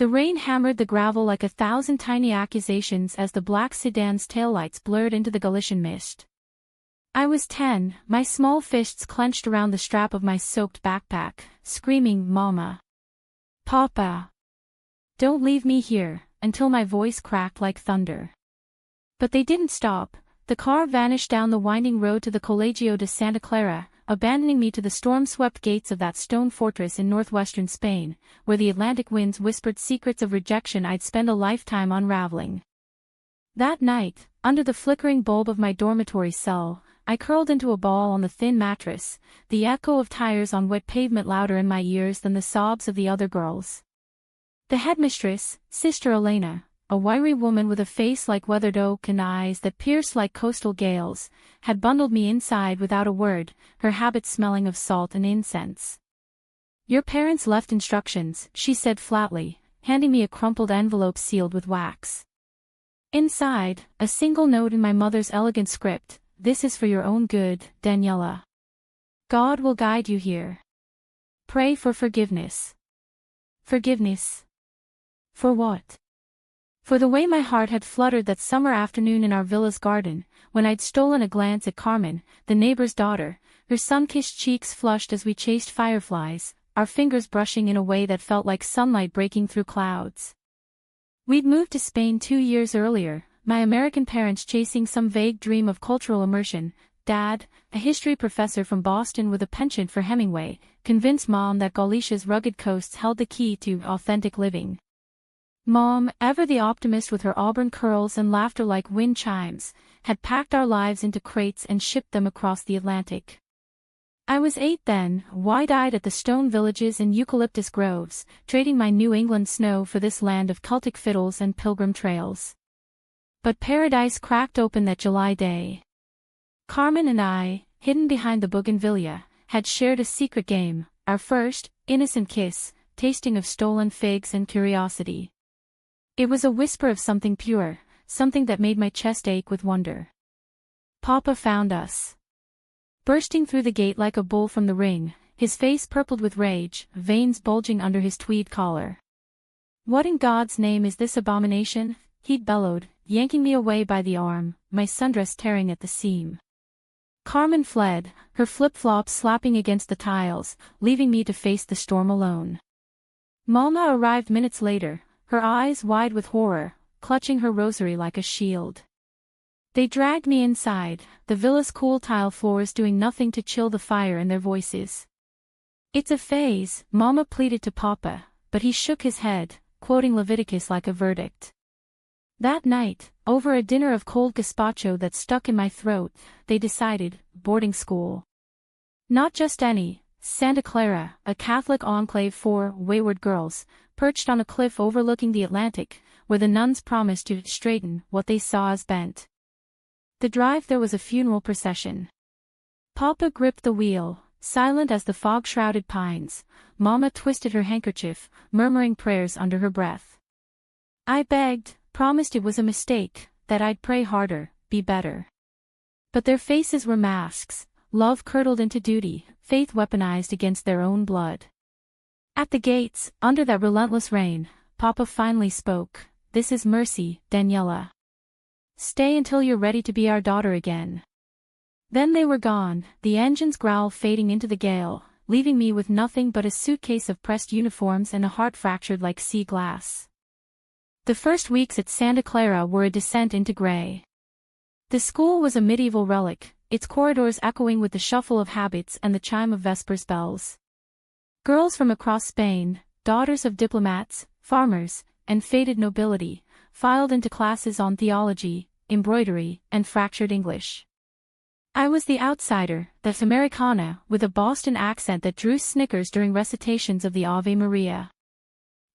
The rain hammered the gravel like 1,000 tiny accusations as the black sedan's taillights blurred into the Galician mist. I was 10, my small fists clenched around the strap of my soaked backpack, screaming, "Mama! Papa! Don't leave me here," until my voice cracked like thunder. But they didn't stop. The car vanished down the winding road to the Colegio de Santa Clara, abandoning me to the storm-swept gates of that stone fortress in northwestern Spain, where the Atlantic winds whispered secrets of rejection I'd spend a lifetime unraveling. That night, under the flickering bulb of my dormitory cell, I curled into a ball on the thin mattress, the echo of tires on wet pavement louder in my ears than the sobs of the other girls. The headmistress, Sister Elena, a wiry woman with a face like weathered oak and eyes that pierced like coastal gales, had bundled me inside without a word, her habit smelling of salt and incense. "Your parents left instructions," she said flatly, handing me a crumpled envelope sealed with wax. Inside, a single note in my mother's elegant script: "This is for your own good, Daniela. God will guide you here. Pray for forgiveness." Forgiveness? For what? For the way my heart had fluttered that summer afternoon in our villa's garden, when I'd stolen a glance at Carmen, the neighbor's daughter, her sun-kissed cheeks flushed as we chased fireflies, our fingers brushing in a way that felt like sunlight breaking through clouds. We'd moved to Spain 2 years earlier, my American parents chasing some vague dream of cultural immersion. Dad, a history professor from Boston with a penchant for Hemingway, convinced Mom that Galicia's rugged coasts held the key to authentic living. Mom, ever the optimist with her auburn curls and laughter like wind chimes, had packed our lives into crates and shipped them across the Atlantic. I was 8 then, wide-eyed at the stone villages and eucalyptus groves, trading my New England snow for this land of Celtic fiddles and pilgrim trails. But paradise cracked open that July day. Carmen and I, hidden behind the bougainvillea, had shared a secret game, our first, innocent kiss, tasting of stolen figs and curiosity. It was a whisper of something pure, something that made my chest ache with wonder. Papa found us. Bursting through the gate like a bull from the ring, his face purpled with rage, veins bulging under his tweed collar. "What in God's name is this abomination?" he'd bellowed, yanking me away by the arm, my sundress tearing at the seam. Carmen fled, her flip-flops slapping against the tiles, leaving me to face the storm alone. Mama arrived minutes later, her eyes wide with horror, clutching her rosary like a shield. They dragged me inside, the villa's cool tile floors doing nothing to chill the fire in their voices. "It's a phase," Mama pleaded to Papa, but he shook his head, quoting Leviticus like a verdict. That night, over a dinner of cold gazpacho that stuck in my throat, they decided, boarding school. Not just any, Santa Clara, a Catholic enclave for wayward girls, perched on a cliff overlooking the Atlantic, where the nuns promised to straighten what they saw as bent. The drive there was a funeral procession. Papa gripped the wheel, silent as the fog-shrouded pines. Mama twisted her handkerchief, murmuring prayers under her breath. I begged, promised it was a mistake, that I'd pray harder, be better. But their faces were masks, love curdled into duty, faith weaponized against their own blood. At the gates, under that relentless rain, Papa finally spoke. "This is mercy, Daniela. Stay until you're ready to be our daughter again." Then they were gone, the engine's growl fading into the gale, leaving me with nothing but a suitcase of pressed uniforms and a heart fractured like sea glass. The first weeks at Santa Clara were a descent into gray. The school was a medieval relic, its corridors echoing with the shuffle of habits and the chime of Vespers bells. Girls from across Spain, daughters of diplomats, farmers, and faded nobility, filed into classes on theology, embroidery, and fractured English. I was the outsider, the Americana, with a Boston accent that drew snickers during recitations of the Ave Maria.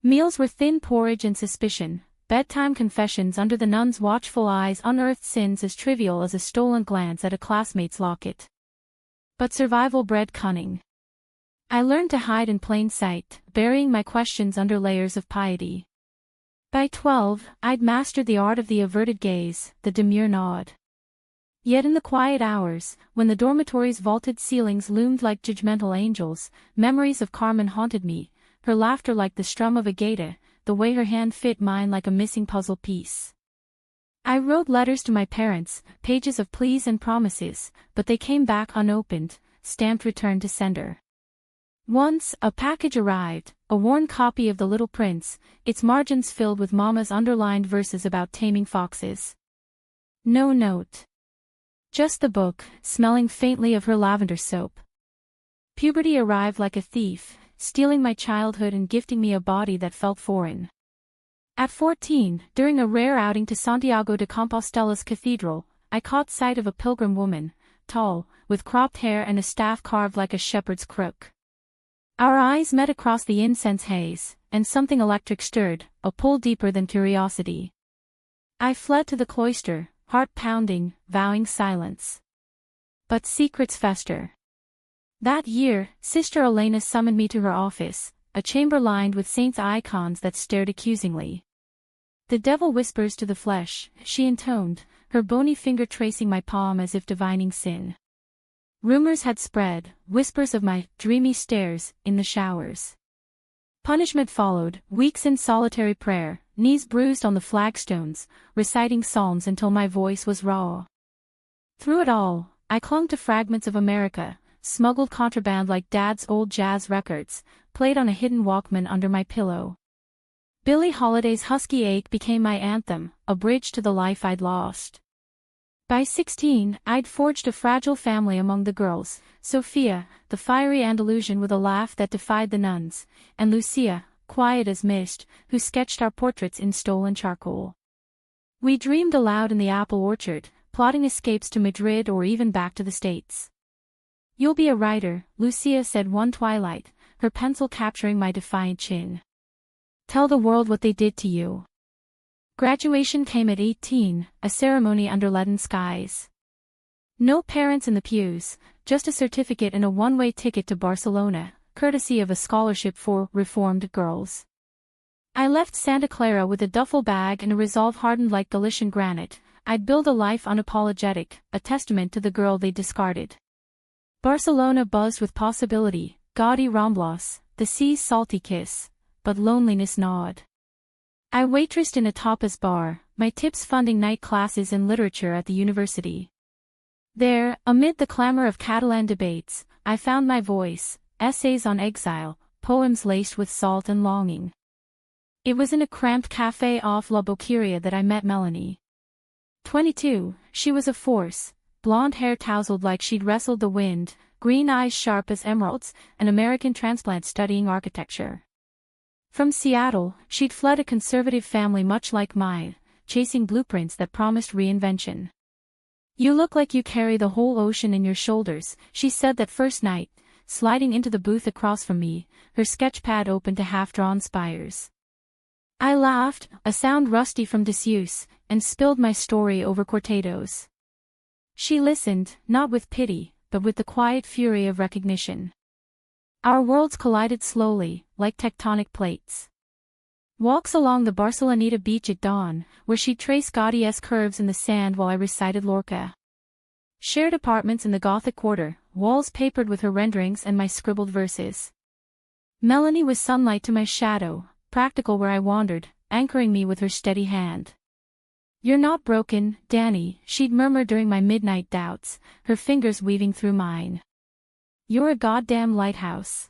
Meals were thin porridge and suspicion, bedtime confessions under the nuns' watchful eyes unearthed sins as trivial as a stolen glance at a classmate's locket. But survival bred cunning. I learned to hide in plain sight, burying my questions under layers of piety. By 12, I'd mastered the art of the averted gaze, the demure nod. Yet in the quiet hours, when the dormitory's vaulted ceilings loomed like judgmental angels, memories of Carmen haunted me, her laughter like the strum of a gaita, the way her hand fit mine like a missing puzzle piece. I wrote letters to my parents, pages of pleas and promises, but they came back unopened, stamped return to sender. Once, a package arrived, a worn copy of The Little Prince, its margins filled with Mama's underlined verses about taming foxes. No note. Just the book, smelling faintly of her lavender soap. Puberty arrived like a thief, stealing my childhood and gifting me a body that felt foreign. At 14, during a rare outing to Santiago de Compostela's cathedral, I caught sight of a pilgrim woman, tall, with cropped hair and a staff carved like a shepherd's crook. Our eyes met across the incense haze, and something electric stirred, a pull deeper than curiosity. I fled to the cloister, heart pounding, vowing silence. But secrets fester. That year, Sister Elena summoned me to her office, a chamber lined with saints' icons that stared accusingly. "The devil whispers to the flesh," she intoned, her bony finger tracing my palm as if divining sin. Rumors had spread, whispers of my dreamy stares in the showers. Punishment followed, weeks in solitary prayer, knees bruised on the flagstones, reciting psalms until my voice was raw. Through it all, I clung to fragments of America, smuggled contraband like Dad's old jazz records, played on a hidden Walkman under my pillow. Billie Holiday's Husky Ache became my anthem, a bridge to the life I'd lost. By 16, I'd forged a fragile family among the girls, Sophia, the fiery Andalusian with a laugh that defied the nuns, and Lucia, quiet as mist, who sketched our portraits in stolen charcoal. We dreamed aloud in the apple orchard, plotting escapes to Madrid or even back to the States. "You'll be a writer," Lucia said one twilight, her pencil capturing my defiant chin. "Tell the world what they did to you." Graduation came at 18, a ceremony under leaden skies. No parents in the pews, just a certificate and a one-way ticket to Barcelona, courtesy of a scholarship for reformed girls. I left Santa Clara with a duffel bag and a resolve hardened like Galician granite. I'd build a life unapologetic, a testament to the girl they discarded. Barcelona buzzed with possibility, gaudy Ramblas, the sea's salty kiss, but loneliness gnawed. I waitressed in a tapas bar, my tips funding night classes in literature at the university. There, amid the clamor of Catalan debates, I found my voice, essays on exile, poems laced with salt and longing. It was in a cramped café off La Boqueria that I met Melanie. 22, she was a force, blonde hair tousled like she'd wrestled the wind, green eyes sharp as emeralds, an American transplant studying architecture. From Seattle, she'd fled a conservative family much like mine, chasing blueprints that promised reinvention. "You look like you carry the whole ocean in your shoulders," she said that first night, sliding into the booth across from me, her sketchpad open to half-drawn spires. I laughed, a sound rusty from disuse, and spilled my story over cortados. She listened, not with pity, but with the quiet fury of recognition. Our worlds collided slowly, like tectonic plates. Walks along the Barceloneta beach at dawn, where she'd trace gaudy-esque curves in the sand while I recited Lorca. Shared apartments in the Gothic Quarter, walls papered with her renderings and my scribbled verses. Melanie was sunlight to my shadow, practical where I wandered, anchoring me with her steady hand. "You're not broken, Danny," she'd murmur during my midnight doubts, her fingers weaving through mine. "You're a goddamn lighthouse."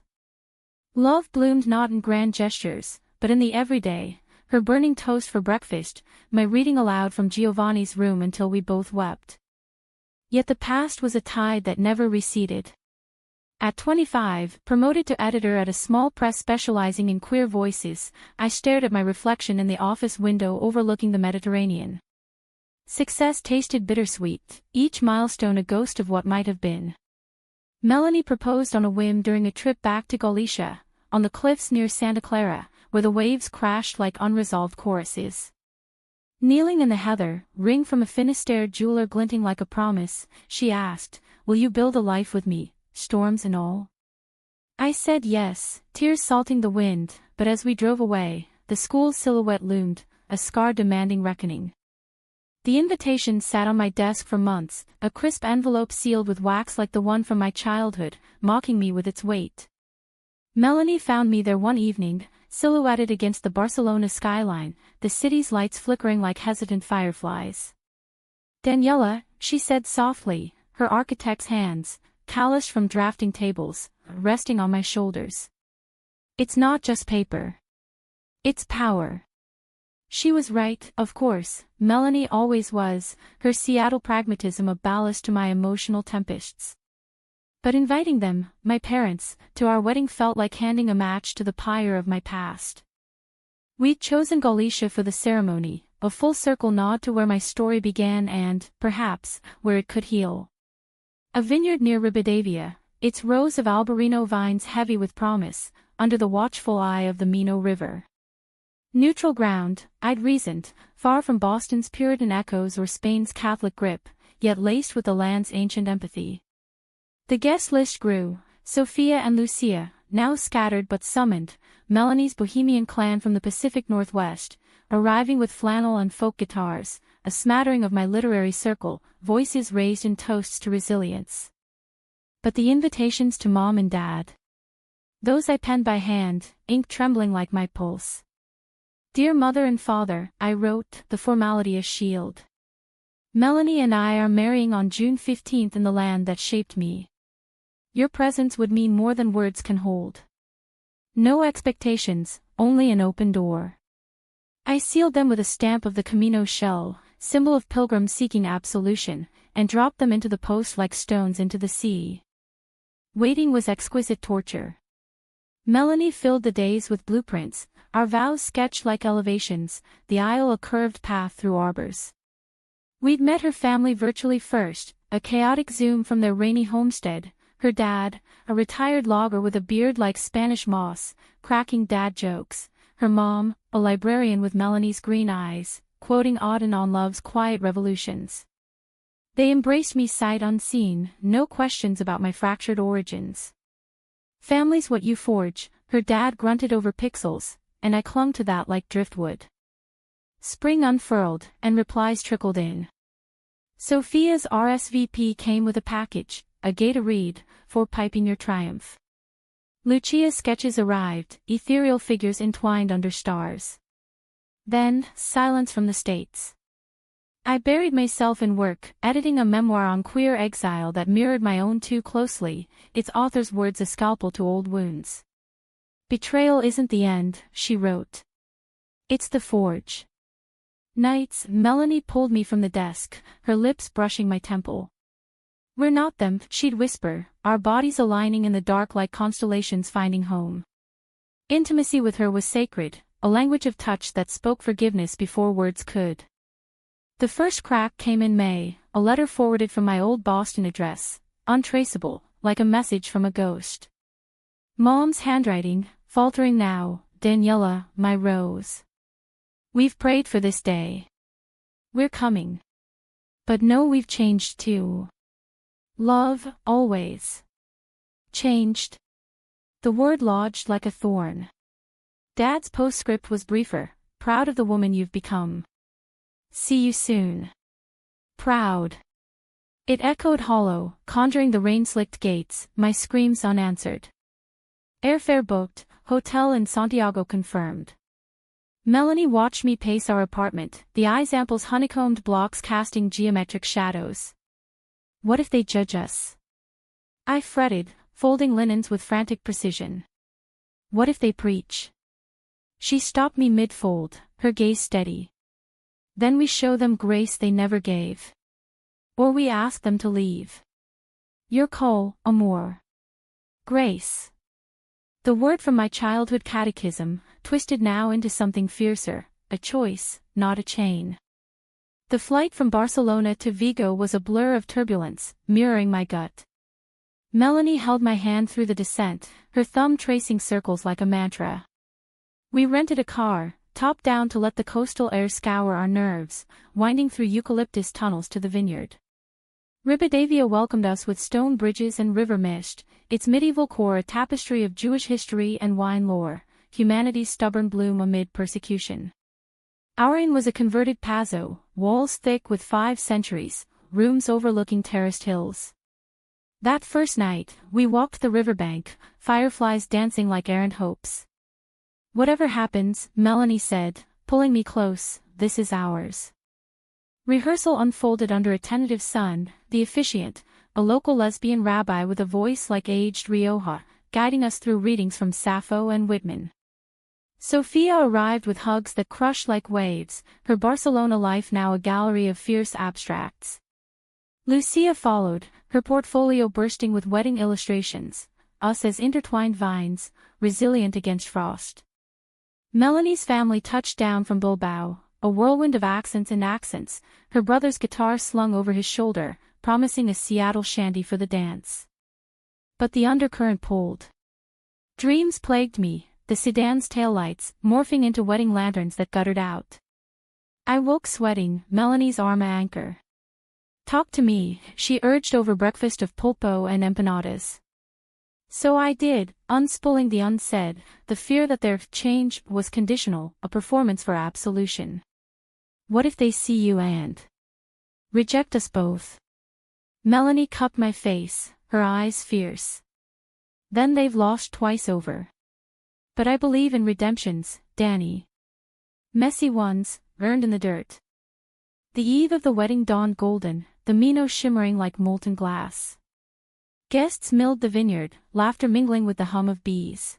Love bloomed not in grand gestures, but in the everyday, her burning toast for breakfast, my reading aloud from Giovanni's room until we both wept. Yet the past was a tide that never receded. At 25, promoted to editor at a small press specializing in queer voices, I stared at my reflection in the office window overlooking the Mediterranean. Success tasted bittersweet, each milestone a ghost of what might have been. Melanie proposed on a whim during a trip back to Galicia, on the cliffs near Santa Clara, where the waves crashed like unresolved choruses. Kneeling in the heather, ring from a Finisterre jeweler glinting like a promise, she asked, "Will you build a life with me, storms and all?" I said yes, tears salting the wind, but as we drove away, the school's silhouette loomed, a scar demanding reckoning. The invitation sat on my desk for months, a crisp envelope sealed with wax like the one from my childhood, mocking me with its weight. Melanie found me there one evening, silhouetted against the Barcelona skyline, the city's lights flickering like hesitant fireflies. "Daniela," she said softly, her architect's hands, calloused from drafting tables, resting on my shoulders. "It's not just paper. It's power." She was right, of course. Melanie always was, her Seattle pragmatism a ballast to my emotional tempests. But inviting them, my parents, to our wedding felt like handing a match to the pyre of my past. We'd chosen Galicia for the ceremony, a full-circle nod to where my story began and, perhaps, where it could heal. A vineyard near Ribadavia, its rows of albarino vines heavy with promise, under the watchful eye of the Mino River. Neutral ground, I'd reasoned, far from Boston's Puritan echoes or Spain's Catholic grip, yet laced with the land's ancient empathy. The guest list grew: Sophia and Lucia, now scattered but summoned, Melanie's bohemian clan from the Pacific Northwest, arriving with flannel and folk guitars, a smattering of my literary circle, voices raised in toasts to resilience. But the invitations to Mom and Dad. Those I penned by hand, ink trembling like my pulse. "Dear Mother and Father," I wrote, the formality a shield. "Melanie and I are marrying on June 15th in the land that shaped me. Your presence would mean more than words can hold. No expectations, only an open door." I sealed them with a stamp of the Camino shell, symbol of pilgrims seeking absolution, and dropped them into the post like stones into the sea. Waiting was exquisite torture. Melanie filled the days with blueprints, our vows sketched like elevations, the aisle a curved path through arbors. We'd met her family virtually first, a chaotic Zoom from their rainy homestead, her dad, a retired logger with a beard like Spanish moss, cracking dad jokes, her mom, a librarian with Melanie's green eyes, quoting Auden on love's quiet revolutions. They embraced me sight unseen, no questions about my fractured origins. "Family's what you forge," her dad grunted over pixels, and I clung to that like driftwood. Spring unfurled, and replies trickled in. Sophia's RSVP came with a package, a gay to read, for piping your triumph. Lucia's sketches arrived, ethereal figures entwined under stars. Then, silence from the States. I buried myself in work, editing a memoir on queer exile that mirrored my own too closely, its author's words a scalpel to old wounds. "Betrayal isn't the end," she wrote. "It's the forge." Nights, Melanie pulled me from the desk, her lips brushing my temple. "We're not them," she'd whisper, our bodies aligning in the dark like constellations finding home. Intimacy with her was sacred, a language of touch that spoke forgiveness before words could. The first crack came in May, a letter forwarded from my old Boston address, untraceable, like a message from a ghost. Mom's handwriting, faltering now, "Daniela, my rose. We've prayed for this day. We're coming. But know we've changed too. Love, always. Changed." The word lodged like a thorn. Dad's postscript was briefer: "Proud of the woman you've become. See you soon." Proud. It echoed hollow, conjuring the rain-slicked gates, my screams unanswered. Airfare booked, hotel in Santiago confirmed. Melanie watched me pace our apartment, the eyesample's honeycombed blocks casting geometric shadows. What if they judge us? I fretted, folding linens with frantic precision. What if they preach? She stopped me mid-fold, her gaze steady. Then we show them grace they never gave. Or we ask them to leave. Your call, amour. Grace. The word from my childhood catechism, twisted now into something fiercer, a choice, not a chain. The flight from Barcelona to Vigo was a blur of turbulence, mirroring my gut. Melanie held my hand through the descent, her thumb tracing circles like a mantra. We rented a car, top down to let the coastal air scour our nerves, winding through eucalyptus tunnels to the vineyard. Ribadavia welcomed us with stone bridges and river mist, its medieval core a tapestry of Jewish history and wine lore, humanity's stubborn bloom amid persecution. Our inn was a converted Pazo, walls thick with 5 centuries, rooms overlooking terraced hills. That first night, we walked the riverbank, fireflies dancing like errant hopes. Whatever happens, Melanie said, pulling me close, this is ours. Rehearsal unfolded under a tentative sun, the officiant, a local lesbian rabbi with a voice like aged Rioja, guiding us through readings from Sappho and Whitman. Sophia arrived with hugs that crushed like waves, her Barcelona life now a gallery of fierce abstracts. Lucia followed, her portfolio bursting with wedding illustrations, us as intertwined vines, resilient against frost. Melanie's family touched down from Bilbao, a whirlwind of accents and accents, her brother's guitar slung over his shoulder, promising a Seattle shanty for the dance. But the undercurrent pulled. Dreams plagued me, the sedan's taillights, morphing into wedding lanterns that guttered out. I woke sweating, Melanie's arm a anchor. Talk to me, she urged over breakfast of pulpo and empanadas. So I did, unspooling the unsaid, the fear that their change was conditional, a performance for absolution. What if they see you and reject us both? Melanie cupped my face, her eyes fierce. Then they've lost twice over. But I believe in redemptions, Danny. Messy ones, earned in the dirt. The eve of the wedding dawned golden, the Mino shimmering like molten glass. Guests milled the vineyard, laughter mingling with the hum of bees.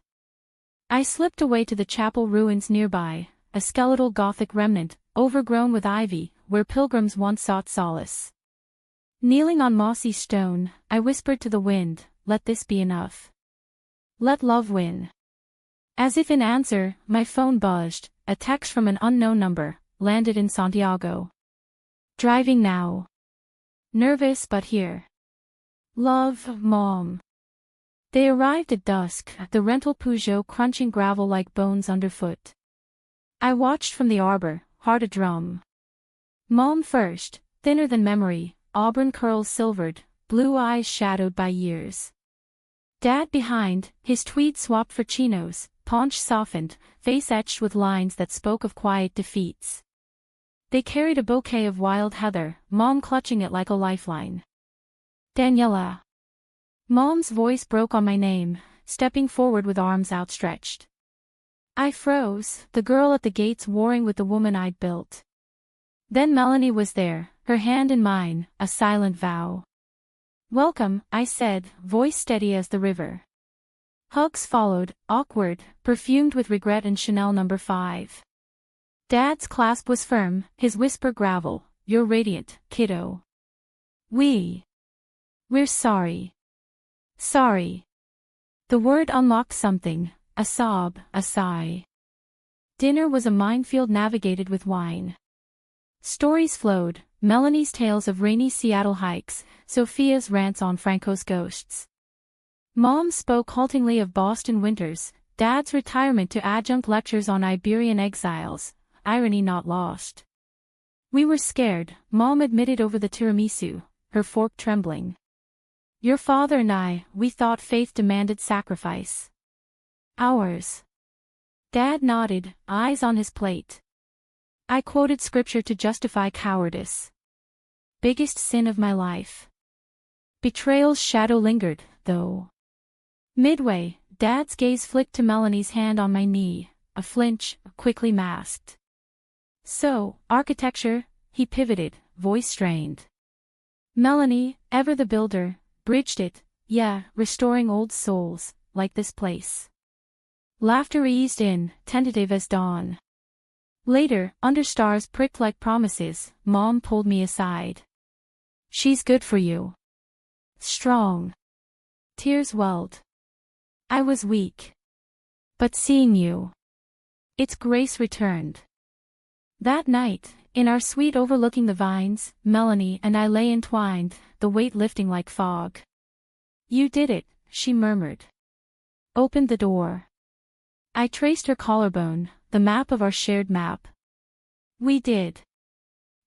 I slipped away to the chapel ruins nearby, a skeletal Gothic remnant, overgrown with ivy, where pilgrims once sought solace. Kneeling on mossy stone, I whispered to the wind, let this be enough. Let love win. As if in answer, my phone buzzed, a text from an unknown number, landed in Santiago. Driving now. Nervous but here. Love, Mom. They arrived at dusk, the rental Peugeot crunching gravel like bones underfoot. I watched from the arbor, heart a drum. Mom first, thinner than memory, auburn curls silvered, blue eyes shadowed by years. Dad behind, his tweed swapped for chinos, paunch softened, face etched with lines that spoke of quiet defeats. They carried a bouquet of wild heather, Mom clutching it like a lifeline. Daniela. Mom's voice broke on my name, stepping forward with arms outstretched. I froze, the girl at the gates warring with the woman I'd built. Then Melanie was there, her hand in mine, a silent vow. Welcome, I said, voice steady as the river. Hugs followed, awkward, perfumed with regret and Chanel No. 5. Dad's clasp was firm, his whisper gravel, you're radiant, kiddo. We're sorry. Sorry. The word unlocked something, a sob, a sigh. Dinner was a minefield navigated with wine. Stories flowed, Melanie's tales of rainy Seattle hikes, Sophia's rants on Franco's ghosts. Mom spoke haltingly of Boston winters, Dad's retirement to adjunct lectures on Iberian exiles, irony not lost. We were scared, Mom admitted over the tiramisu, her fork trembling. Your father and I, we thought faith demanded sacrifice. Ours. Dad nodded, eyes on his plate. I quoted scripture to justify cowardice. Biggest sin of my life. Betrayal's shadow lingered, though. Midway, Dad's gaze flicked to Melanie's hand on my knee, a flinch, quickly masked. So, architecture, he pivoted, voice strained. Melanie, ever the builder, bridged it, yeah, restoring old souls, like this place. Laughter eased in, tentative as dawn. Later, under stars pricked like promises, Mom pulled me aside. She's good for you. Strong. Tears welled. I was weak. But seeing you. Its grace returned. That night, in our suite overlooking the vines, Melanie and I lay entwined, the weight lifting like fog. You did it, she murmured. Opened the door. I traced her collarbone, the map of our shared map. We did.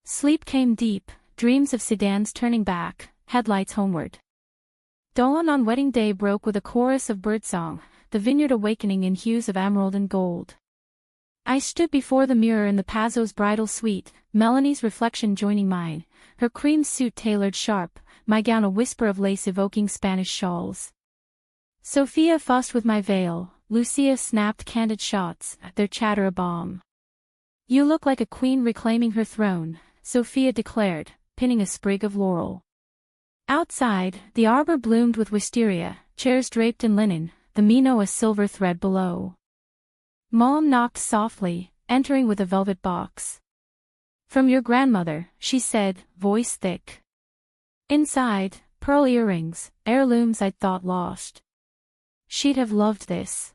Sleep came deep, dreams of sedans turning back, headlights homeward. Dawn on wedding day broke with a chorus of birdsong, the vineyard awakening in hues of emerald and gold. I stood before the mirror in the Pazzo's bridal suite, Melanie's reflection joining mine, her cream suit tailored sharp, my gown a whisper of lace evoking Spanish shawls. Sophia fussed with my veil, Lucia snapped candid shots, their chatter a bomb. You look like a queen reclaiming her throne, Sophia declared, pinning a sprig of laurel. Outside, the arbor bloomed with wisteria, chairs draped in linen, the Mino a silver thread below. Mom knocked softly, entering with a velvet box. From your grandmother, she said, voice thick. Inside, pearl earrings, heirlooms I'd thought lost. She'd have loved this.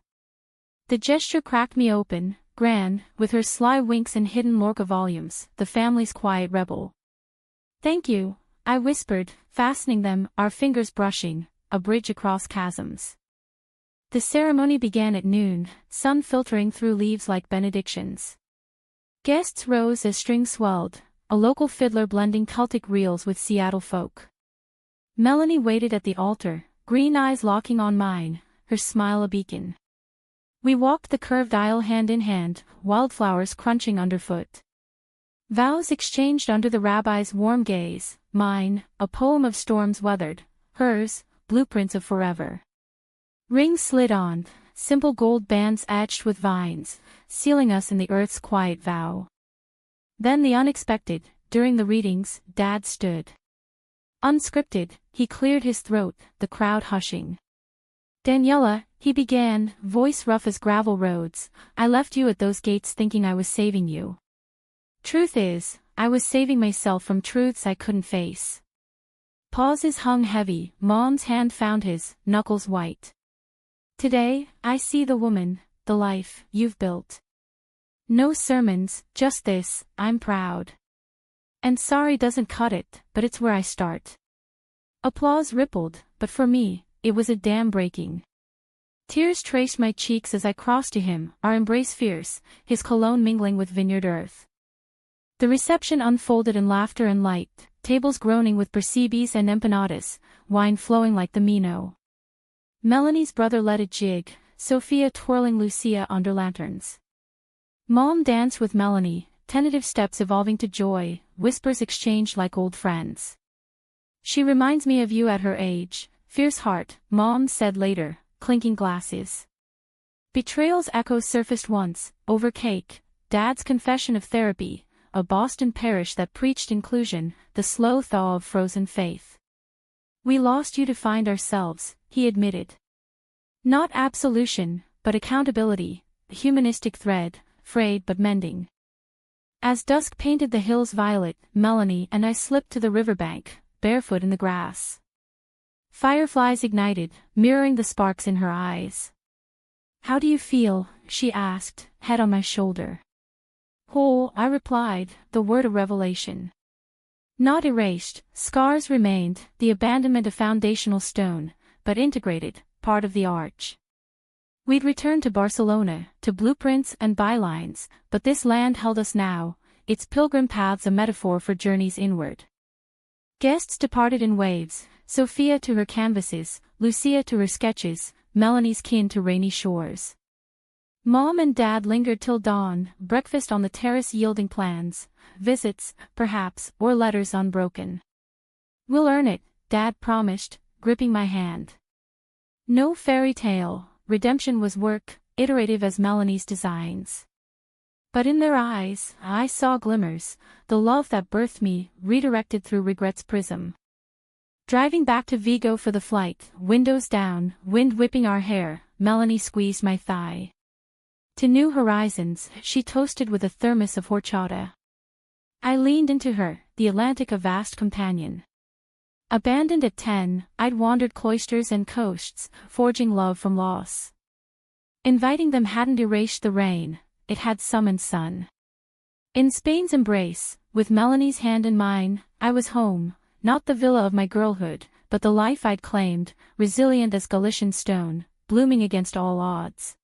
The gesture cracked me open, Gran, with her sly winks and hidden Lorca volumes, the family's quiet rebel. Thank you, I whispered, fastening them, our fingers brushing, a bridge across chasms. The ceremony began at noon, sun filtering through leaves like benedictions. Guests rose as strings swelled, a local fiddler blending Celtic reels with Seattle folk. Melanie waited at the altar, green eyes locking on mine, her smile a beacon. We walked the curved aisle hand in hand, wildflowers crunching underfoot. Vows exchanged under the rabbi's warm gaze, mine, a poem of storms weathered, hers, blueprints of forever. Rings slid on, simple gold bands etched with vines, sealing us in the earth's quiet vow. Then the unexpected, during the readings, Dad stood. Unscripted, he cleared his throat, the crowd hushing. Daniela, he began, voice rough as gravel roads, I left you at those gates thinking I was saving you. Truth is, I was saving myself from truths I couldn't face. Pauses hung heavy, Mom's hand found his, knuckles white. Today, I see the woman, the life, you've built. No sermons, just this, I'm proud. And sorry doesn't cut it, but it's where I start. Applause rippled, but for me, it was a dam breaking. Tears traced my cheeks as I crossed to him, our embrace fierce, his cologne mingling with vineyard earth. The reception unfolded in laughter and light, tables groaning with percebes and empanadas, wine flowing like the Mino. Melanie's brother led a jig, Sophia twirling Lucia under lanterns. Mom danced with Melanie, tentative steps evolving to joy, whispers exchanged like old friends. She reminds me of you at her age, fierce heart, Mom said later, clinking glasses. Betrayal's echo surfaced once, over cake, Dad's confession of therapy, a Boston parish that preached inclusion, the slow thaw of frozen faith. We lost you to find ourselves, he admitted. Not absolution, but accountability, the humanistic thread, frayed but mending. As dusk painted the hills violet, Melanie and I slipped to the riverbank, barefoot in the grass. Fireflies ignited, mirroring the sparks in her eyes. How do you feel? She asked, head on my shoulder. Whole, I replied, the word a revelation. Not erased, scars remained, the abandonment a foundational stone, but integrated, part of the arch. We'd returned to Barcelona, to blueprints and bylines, but this land held us now, its pilgrim paths a metaphor for journeys inward. Guests departed in waves, Sophia to her canvases, Lucia to her sketches, Melanie's kin to rainy shores. Mom and Dad lingered till dawn, breakfast on the terrace yielding plans, visits, perhaps, or letters unbroken. We'll earn it, Dad promised, gripping my hand. No fairy tale, redemption was work, iterative as Melanie's designs. But in their eyes, I saw glimmers, the love that birthed me, redirected through regret's prism. Driving back to Vigo for the flight, windows down, wind whipping our hair, Melanie squeezed my thigh. To new horizons, she toasted with a thermos of horchata. I leaned into her, the Atlantic a vast companion. Abandoned at 10, I'd wandered cloisters and coasts, forging love from loss. Inviting them hadn't erased the rain, it had summoned sun. In Spain's embrace, with Melanie's hand in mine, I was home, not the villa of my girlhood, but the life I'd claimed, resilient as Galician stone, blooming against all odds.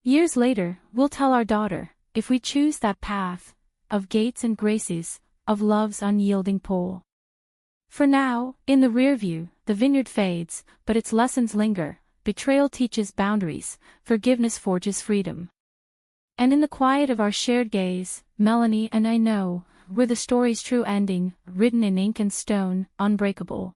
Years later, we'll tell our daughter, if we choose that path, of gates and graces, of love's unyielding pull. For now, in the rearview, the vineyard fades, but its lessons linger, betrayal teaches boundaries, forgiveness forges freedom. And in the quiet of our shared gaze, Melanie and I know, we're the story's true ending, written in ink and stone, unbreakable.